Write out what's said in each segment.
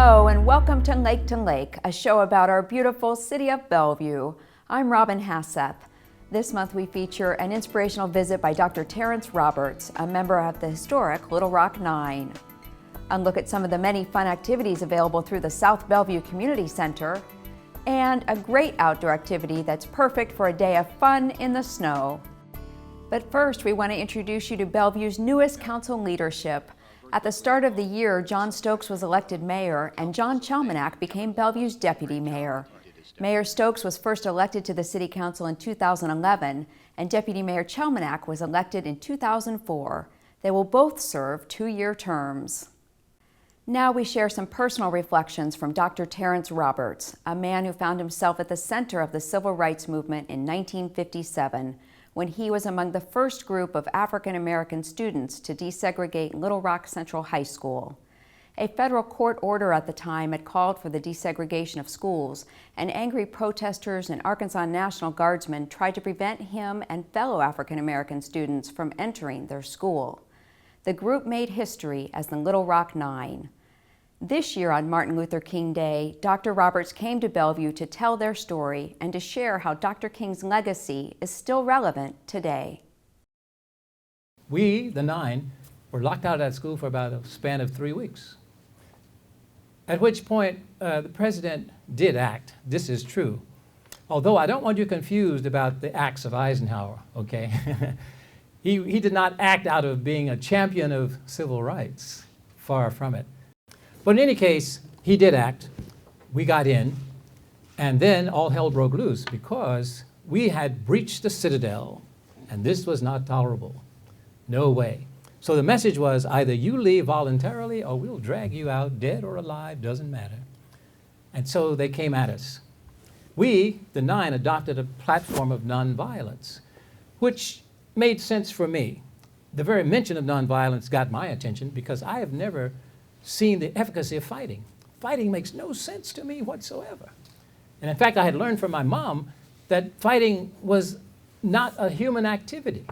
Hello and welcome to Lake, a show about our beautiful city of Bellevue. I'm Robin Hasseth. This month we feature an inspirational visit by Dr. Terrence Roberts, a member of the historic Little Rock Nine. And look at some of the many fun activities available through the South Bellevue Community Center, and a great outdoor activity that's perfect for a day of fun in the snow. But first, we want to introduce you to Bellevue's newest council leadership. At the start of the year, John Stokes was elected mayor, and John Chalmanack became Bellevue's deputy mayor. Mayor Stokes was first elected to the city council in 2011, and Deputy Mayor Chalmanack was elected in 2004. They will both serve 2-year terms. Now we share some personal reflections from Dr. Terrence Roberts, a man who found himself at the center of the civil rights movement in 1957, when he was among the first group of African American students to desegregate Little Rock Central High School. A federal court order at the time had called for the desegregation of schools, and angry protesters and Arkansas National Guardsmen tried to prevent him and fellow African American students from entering their school. The group made history as the Little Rock Nine. This year on Martin Luther King Day, Dr. Roberts came to Bellevue to tell their story and to share how Dr. King's legacy is still relevant today. We, the Nine, were locked out of that school for about a span of 3 weeks. At which point, the president did act. This is true. Although I don't want you confused about the acts of Eisenhower, okay? He did not act out of being a champion of civil rights. Far from it. But in any case, he did act. We got in, and then all hell broke loose because we had breached the citadel, and this was not tolerable. No way. So the message was either you leave voluntarily or we'll drag you out, dead or alive, doesn't matter. And so they came at us. We, the Nine, adopted a platform of nonviolence, which made sense for me. The very mention of nonviolence got my attention because I have never seen the efficacy of fighting. Fighting makes no sense to me whatsoever. And in fact, I had learned from my mom that fighting was not a human activity.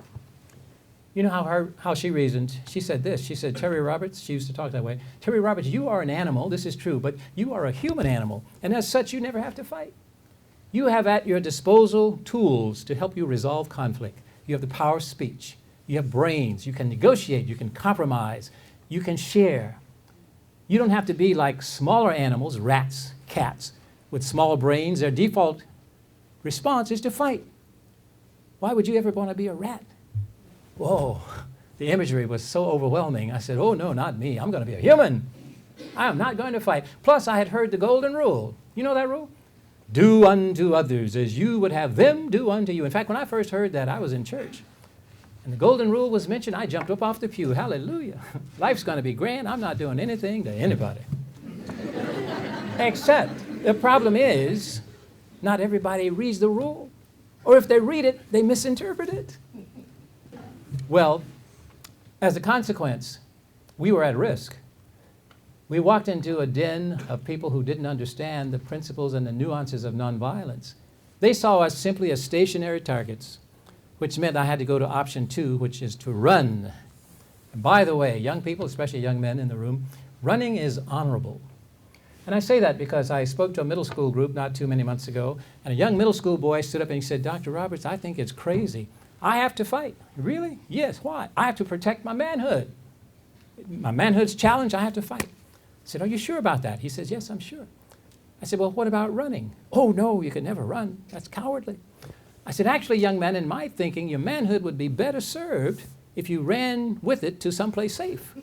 You know how she reasoned? She said this. She said, Terry Roberts, she used to talk that way, Terry Roberts, you are an animal, this is true, but you are a human animal, and as such, you never have to fight. You have at your disposal tools to help you resolve conflict. You have the power of speech. You have brains. You can negotiate. You can compromise. You can share. You don't have to be like smaller animals, rats, cats, with small brains. Their default response is to fight. Why would you ever want to be a rat? Whoa, the imagery was so overwhelming. I said, oh no, not me. I'm going to be a human. I am not going to fight. Plus, I had heard the golden rule. You know that rule? Do unto others as you would have them do unto you. In fact, when I first heard that, I was in church. And the golden rule was mentioned, I jumped up off the pew. Hallelujah. Life's going to be grand. I'm not doing anything to anybody. Except the problem is, not everybody reads the rule. Or if they read it, they misinterpret it. Well, as a consequence, we were at risk. We walked into a den of people who didn't understand the principles and the nuances of nonviolence. They saw us simply as stationary targets, which meant I had to go to option 2, which is to run. And by the way, young people, especially young men in the room, running is honorable. And I say that because I spoke to a middle school group not too many months ago, and a young middle school boy stood up and he said, Dr. Roberts, I think it's crazy. I have to fight. Really? Yes, why? I have to protect my manhood. My manhood's challenged, I have to fight. I said, are you sure about that? He says, yes, I'm sure. I said, well, what about running? Oh, no, you can never run. That's cowardly. I said, actually, young man, in my thinking, your manhood would be better served if you ran with it to someplace safe.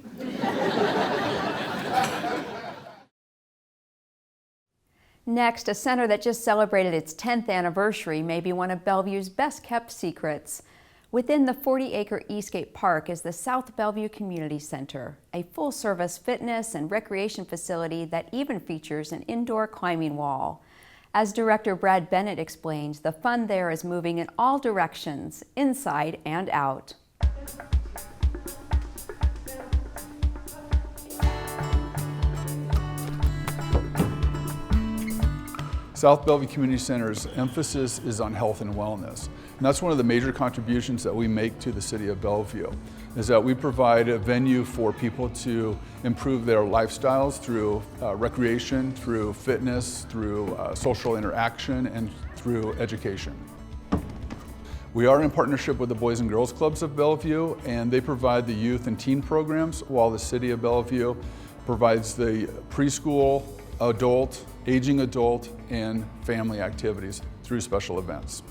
Next, a center that just celebrated its 10th anniversary may be one of Bellevue's best-kept secrets. Within the 40-acre Eastgate Park is the South Bellevue Community Center, a full-service fitness and recreation facility that even features an indoor climbing wall. As Director Brad Bennett explains, the fun there is moving in all directions, inside and out. South Bellevue Community Center's emphasis is on health and wellness. And that's one of the major contributions that we make to the city of Bellevue. is that we provide a venue for people to improve their lifestyles through recreation, through fitness, through social interaction, and through education. We are in partnership with the Boys and Girls Clubs of Bellevue, and they provide the youth and teen programs, while the City of Bellevue provides the preschool, adult, aging adult, and family activities through special events.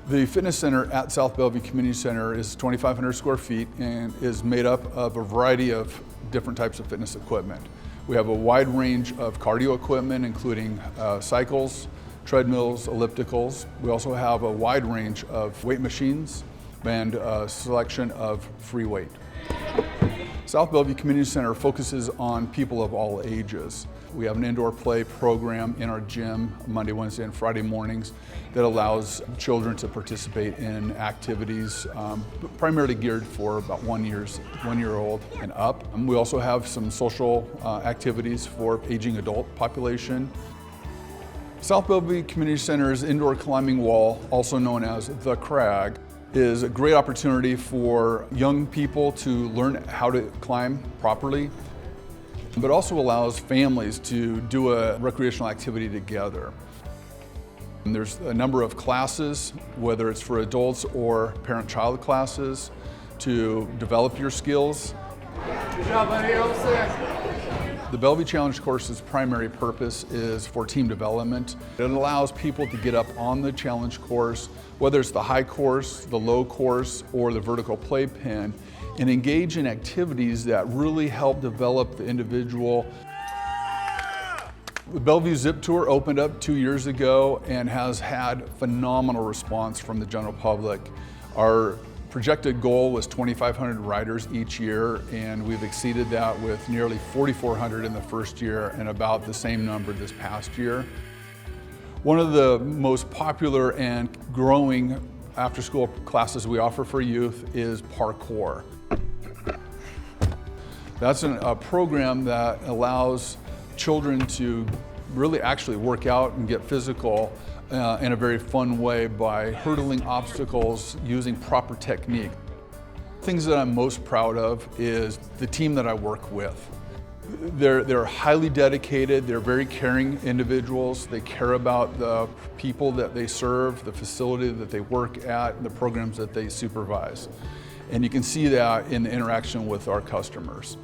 The fitness center at South Bellevue Community Center is 2,500 square feet and is made up of a variety of different types of fitness equipment. We have a wide range of cardio equipment, including cycles, treadmills, ellipticals. We also have a wide range of weight machines and a selection of free weight. South Bellevue Community Center focuses on people of all ages. We have an indoor play program in our gym Monday, Wednesday, and Friday mornings that allows children to participate in activities primarily geared for about 1 year old and up. We also have some social activities for aging adult population. South Bellevue Community Center's indoor climbing wall, also known as the Crag, is a great opportunity for young people to learn how to climb properly, but also allows families to do a recreational activity together. And there's a number of classes, whether it's for adults or parent-child classes, to develop your skills. Good job, buddy. All set. The Bellevue Challenge course's primary purpose is for team development. It allows people to get up on the challenge course, whether it's the high course, the low course, or the vertical playpen, and engage in activities that really help develop the individual. The Bellevue Zip Tour opened up 2 years ago and has had phenomenal response from the general public. Our projected goal was 2,500 riders each year, and we've exceeded that with nearly 4,400 in the first year and about the same number this past year. One of the most popular and growing after-school classes we offer for youth is parkour. That's a program that allows children to really actually work out and get physical in a very fun way by hurdling obstacles using proper technique. Things that I'm most proud of is the team that I work with. They're highly dedicated, they're very caring individuals, they care about the people that they serve, the facility that they work at, and the programs that they supervise. And you can see that in the interaction with our customers.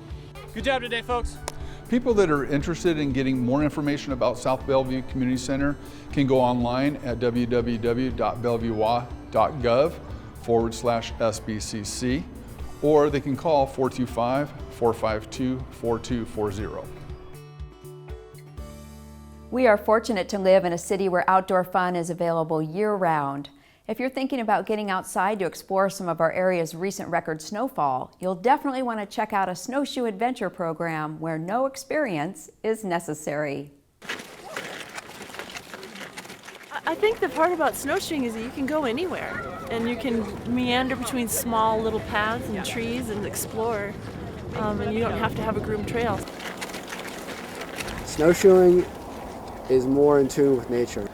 Good job today, folks. People that are interested in getting more information about South Bellevue Community Center can go online at www.bellevuewa.gov/SBCC, or they can call 425-452-4240. We are fortunate to live in a city where outdoor fun is available year-round. If you're thinking about getting outside to explore some of our area's recent record snowfall, you'll definitely want to check out a snowshoe adventure program where no experience is necessary. I think the part about snowshoeing is that you can go anywhere and you can meander between small little paths and trees and explore, and you don't have to have a groomed trail. Snowshoeing is more in tune with nature.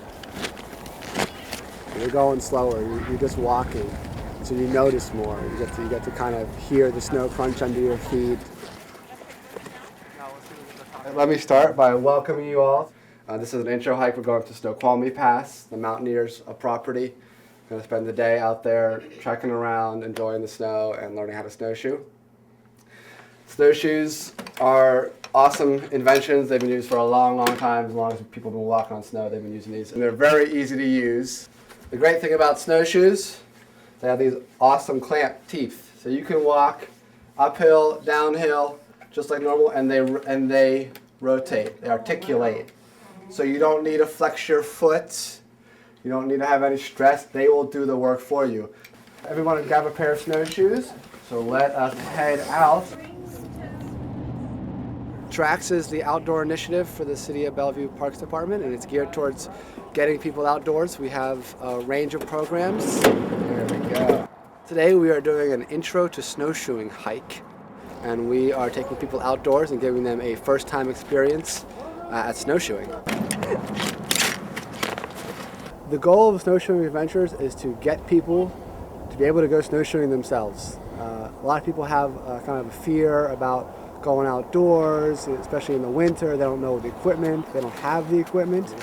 You're going slower, you're just walking, so you notice more. You get to kind of hear the snow crunch under your feet. Let me start by welcoming you all. This is an intro hike. We're going to Snoqualmie Pass, the Mountaineers of property. We're going to spend the day out there trekking around, enjoying the snow, and learning how to snowshoe. Snowshoes are awesome inventions. They've been used for a long, long time. As long as people have been walking on snow, they've been using these. And they're very easy to use. The great thing about snowshoes, they have these awesome clamp teeth. So you can walk uphill, downhill, just like normal, and they rotate, they articulate. So you don't need to flex your foot. You don't need to have any stress. They will do the work for you. Everyone grab a pair of snowshoes. So let us head out. TRAX is the outdoor initiative for the City of Bellevue Parks Department, and it's geared towards getting people outdoors. We have a range of programs. There we go. Today we are doing an intro to snowshoeing hike, and we are taking people outdoors and giving them a first-time experience at snowshoeing. The goal of snowshoeing adventures is to get people to be able to go snowshoeing themselves. A lot of people have kind of a fear about going outdoors, especially in the winter. They don't know the equipment, they don't have the equipment.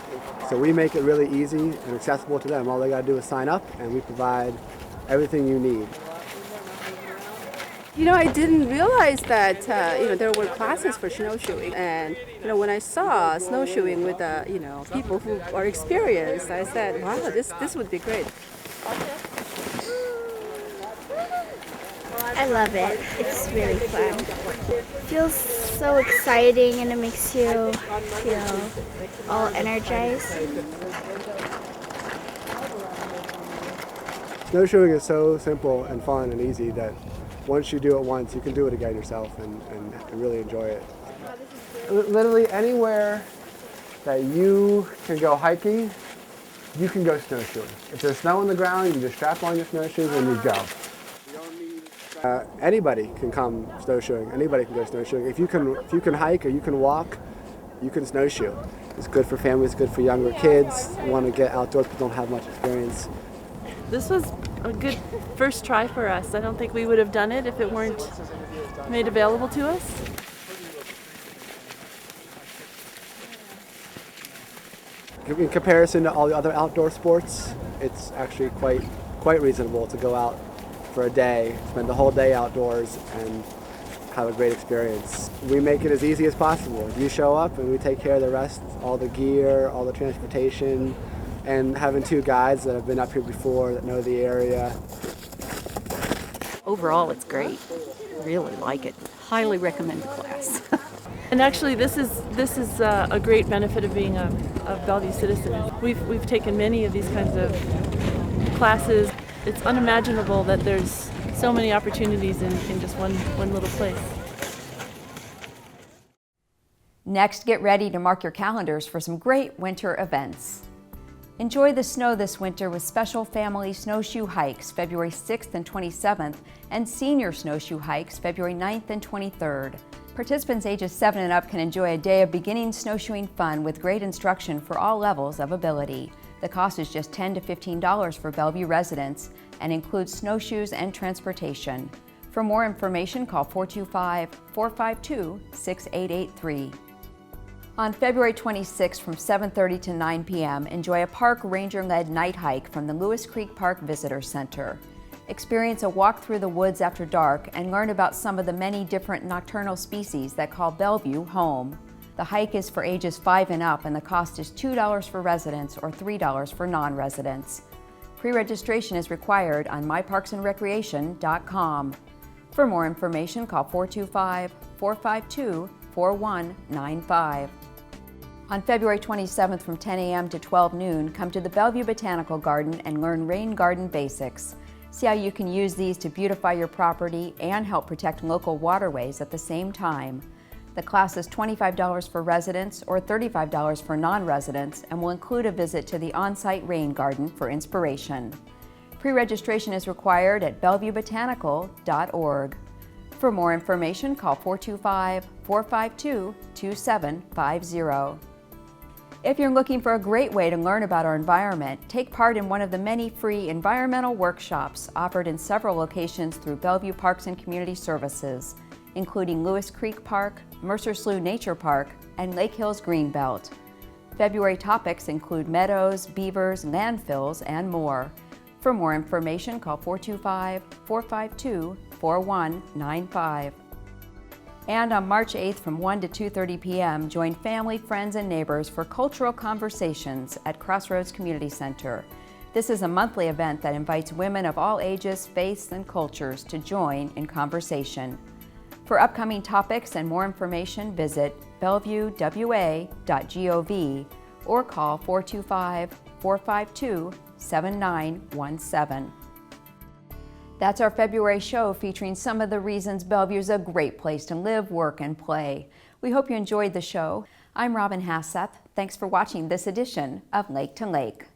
So we make it really easy and accessible to them. All they got to do is sign up, and we provide everything you need. You know, I didn't realize that, there were classes for snowshoeing. And, when I saw snowshoeing with, people who are experienced, I said, wow, this would be great. I love it. It's really fun. It feels so exciting and it makes you feel all energized. Snowshoeing is so simple and fun and easy that once you do it once, you can do it again yourself and really enjoy it. Literally anywhere that you can go hiking, you can go snowshoeing. If there's snow on the ground, you just strap on your snowshoes and you go. Anybody can come snowshoeing. Anybody can go snowshoeing. If you can hike or you can walk, you can snowshoe. It's good for families, good for younger kids who want to get outdoors but don't have much experience. This was a good first try for us. I don't think we would have done it if it weren't made available to us. In comparison to all the other outdoor sports, it's actually quite reasonable to go out for a day, spend the whole day outdoors, and have a great experience. We make it as easy as possible. You show up and we take care of the rest, all the gear, all the transportation, and having 2 guides that have been up here before that know the area. Overall, it's great. Really like it. Highly recommend the class. And actually, this is a great benefit of being a Bellevue citizen. We've taken many of these kinds of classes. It's unimaginable that there's so many opportunities in just one little place. Next, get ready to mark your calendars for some great winter events. Enjoy the snow this winter with special family snowshoe hikes February 6th and 27th and senior snowshoe hikes February 9th and 23rd. Participants ages 7 and up can enjoy a day of beginning snowshoeing fun with great instruction for all levels of ability. The cost is just $10 to $15 for Bellevue residents and includes snowshoes and transportation. For more information, call 425-452-6883. On February 26th from 7:30 to 9 p.m., enjoy a park ranger-led night hike from the Lewis Creek Park Visitor Center. Experience a walk through the woods after dark and learn about some of the many different nocturnal species that call Bellevue home. The hike is for ages 5 and up, and the cost is $2 for residents or $3 for non-residents. Pre-registration is required on myparksandrecreation.com. For more information, call 425-452-4195. On February 27th from 10 a.m. to 12 noon, come to the Bellevue Botanical Garden and learn rain garden basics. See how you can use these to beautify your property and help protect local waterways at the same time. The class is $25 for residents or $35 for non-residents and will include a visit to the on-site rain garden for inspiration. Pre-registration is required at bellevuebotanical.org. For more information, call 425-452-2750. If you're looking for a great way to learn about our environment, take part in one of the many free environmental workshops offered in several locations through Bellevue Parks and Community Services, including Lewis Creek Park, Mercer Slough Nature Park, and Lake Hills Greenbelt. February topics include meadows, beavers, landfills, and more. For more information, call 425-452-4195. And on March 8th from 1 to 2:30 p.m., join family, friends, and neighbors for cultural conversations at Crossroads Community Center. This is a monthly event that invites women of all ages, faiths, and cultures to join in conversation. For upcoming topics and more information, visit bellevuewa.gov or call 425-452-7917. That's our February show featuring some of the reasons Bellevue is a great place to live, work, and play. We hope you enjoyed the show. I'm Robin Hasseth. Thanks for watching this edition of Lake to Lake.